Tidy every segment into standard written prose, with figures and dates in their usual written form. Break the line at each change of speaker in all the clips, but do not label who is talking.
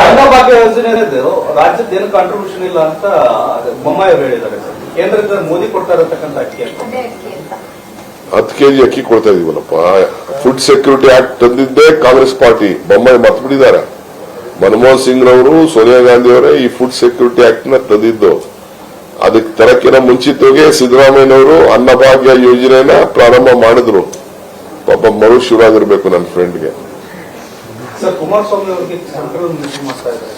ಅನ್ನಭಾಗ್ಯ ಯೋಜನೆ ರಾಜ್ಯದ ಏನು ಕಾಂಟ್ರಿಬ್ಯೂಷನ್ ಇಲ್ಲ ಅಂತ ಬೊಮ್ಮಾಯಿ ಅವರು ಹೇಳಿದ್ದಾರೆ ಸರ್. ಕೇಂದ್ರದಿಂದ ಮೋದಿ ಕೊಡ್ತಾ ಇರತಕ್ಕಂಥ ಅಕ್ಕಿ ಅಂತ
10 ಕೆಜಿ ಅಕ್ಕಿ ಕೊಡ್ತಾ ಇದೀವಲ್ಲಪ್ಪ. ಫುಡ್ ಸೆಕ್ಯೂರಿಟಿ ಆಕ್ಟ್ ತಂದಿದ್ದೇ ಕಾಂಗ್ರೆಸ್ ಪಾರ್ಟಿ, ಬೊಮ್ಮಾಯಿ ಮರ್ತು ಬಿಟ್ಟಿದ್ದಾರೆ. ಮನಮೋಹನ್ ಸಿಂಗ್ ರವರು, ಸೋನಿಯಾ ಗಾಂಧಿ ಅವರೇ ಈ ಫುಡ್ ಸೆಕ್ಯೂರಿಟಿ ಆಕ್ಟ್ ನ ತಂದಿದ್ದು. ಅದಕ್ಕೆ ತರಕ್ಕಿನ ಮುಂಚಿತವಾಗಿ ಸಿದ್ದರಾಮಯ್ಯನವರು ಅನ್ನಭಾಗ್ಯ ಯೋಜನೆನ ಪ್ರಾರಂಭ ಮಾಡಿದ್ರು. ಪಾಪ ಮರು ಶುರುವಾಗಿರ್ಬೇಕು ನನ್ನ ಫ್ರೆಂಡ್ಗೆ.
ಸರ್, ಕುಮಾರಸ್ವಾಮಿ ಅವರಿಗೆ ಸಂಕಲನ ಮಾಡ್ತಾ ಇದ್ದಾರೆ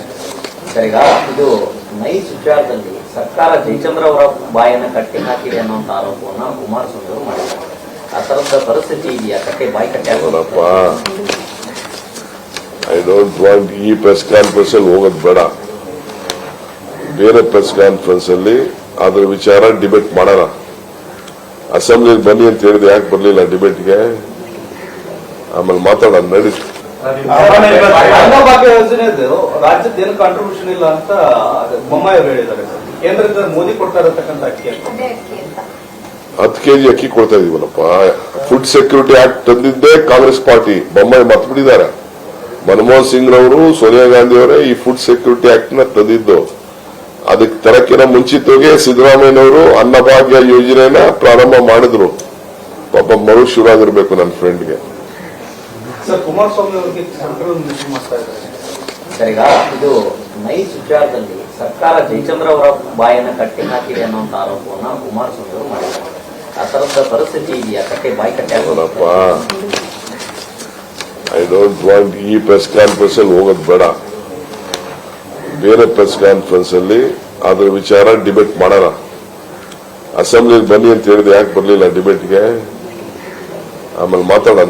ಸರ್. ಈಗ ಇದು ನೈಸ್ ವಿಚಾರದಲ್ಲಿ ಸರ್ಕಾರ ಜಯಚಂದ್ರ ಅವರ ಬಾಯನ್ನು ಕಟ್ಟಿ ಹಾಕಿದೆ ಅನ್ನುವಂತ ಆರೋಪವನ್ನ ಕುಮಾರಸ್ವಾಮಿ ಅವರು ಮಾಡಿದ್ದಾರೆ. ಆ ತರದ ಪರಿಸ್ಥಿತಿ ಇದೆಯಾ? ಬಾಯಿ ಕಟ್ಟಿ
ಹಾಕೋದಪ್ಪ. ಐ ಡೋಂಟ್ ವಾಂಟ್ ಈ ಪ್ರೆಸ್ ಕಾನ್ಫರೆನ್ಸ್ ಅಲ್ಲಿ ಹೋಗೋದು ಬೇಡ. ಬೇರೆ ಪ್ರೆಸ್ ಕಾನ್ಫರೆನ್ಸ್ ಅಲ್ಲಿ ಅದ್ರ ವಿಚಾರ ಡಿಬೇಟ್ ಮಾಡೋಣ. ಅಸೆಂಬ್ಲಿ ಬನ್ನಿ ಅಂತ ಹೇಳಿದ್ರೆ ಯಾಕೆ ಬರ್ಲಿಲ್ಲ ಡಿಬೇಟ್ಗೆ? ಆಮೇಲೆ ಮಾತಾಡೋಣ, ನಡಿ.
ಅನ್ನಭಾಗ್ಯ ಯೋಜನೆ ರಾಜ್ಯದ ಏನು ಕಾಂಟ್ರಿಬ್ಯೂಷನ್ ಇಲ್ಲ ಅಂತ ಬೊಮ್ಮಾಯಿ ಅವರು ಹೇಳಿದ್ದಾರೆ ಸರ್. ಕೇಂದ್ರದಿಂದ ಮೋದಿ ಕೊಡ್ತಾ ಇರತಕ್ಕಂಥ ಅಕ್ಕಿ ಅಂತ
10 ಕೆಜಿ ಅಕ್ಕಿ ಕೊಡ್ತಾ ಇದೀವಲ್ಲಪ್ಪ. ಫುಡ್ ಸೆಕ್ಯೂರಿಟಿ ಆಕ್ಟ್ ತಂದಿದ್ದೇ ಕಾಂಗ್ರೆಸ್ ಪಾರ್ಟಿ, ಬೊಮ್ಮಾಯಿ ಮರ್ತು ಬಿಟ್ಟಿದ್ದಾರೆ. ಮನಮೋಹನ್ ಸಿಂಗ್ ರವರು, ಸೋನಿಯಾ ಗಾಂಧಿ ಅವರೇ ಈ ಫುಡ್ ಸೆಕ್ಯೂರಿಟಿ ಆಕ್ಟ್ ನ ತಂದಿದ್ದು. ಅದಕ್ಕೆ ತರಕ್ಕಿನ ಮುಂಚಿತವಾಗಿ ಸಿದ್ದರಾಮಯ್ಯನವರು ಅನ್ನಭಾಗ್ಯ ಯೋಜನೆನ ಪ್ರಾರಂಭ ಮಾಡಿದ್ರು. ಪಾಪ ಮರು ಶುರುವಾಗಿರ್ಬೇಕು ನನ್ನ ಫ್ರೆಂಡ್ಗೆ.
ಸರ್, ಕುಮಾರಸ್ವಾಮಿ ಅವರಿಗೆ ಸಂಕಲನ ಮಾಡ್ತಾ ಇದ್ದಾರೆ
ಸರ್. ಈಗ ಇದು ನೈಸ್ ವಿಚಾರದಲ್ಲಿ ಸರ್ಕಾರ ಜಯಚಂದ್ರ ಅವರ ಬಾಯನ್ನು ಕಟ್ಟಿ ಹಾಕಿದೆ ಅನ್ನುವಂತ ಆರೋಪವನ್ನ ಕುಮಾರಸ್ವಾಮಿ ಅವರು ಮಾಡಿದ್ದಾರೆ. ಆ ತರದ ಪರಿಸ್ಥಿತಿ ಇದೆಯಾ? ಬಾಯಿ ಕಟ್ಟಿ
ಹಾಕೋದಪ್ಪ. ಐ ಡೋಂಟ್ ವಾಂಟ್ ಈ ಪ್ರೆಸ್ ಕಾನ್ಫರೆನ್ಸ್ ಅಲ್ಲಿ ಹೋಗೋದು ಬೇಡ. ಬೇರೆ ಪ್ರೆಸ್ ಕಾನ್ಫರೆನ್ಸ್ ಅಲ್ಲಿ ಅದ್ರ ವಿಚಾರ ಡಿಬೇಟ್ ಮಾಡೋಣ. ಅಸೆಂಬ್ಲಿ ಬನ್ನಿ ಅಂತ ಹೇಳಿದ್ರೆ ಯಾಕೆ ಬರ್ಲಿಲ್ಲ ಡಿಬೇಟ್ಗೆ? ಆಮೇಲೆ ಮಾತಾಡೋಣ.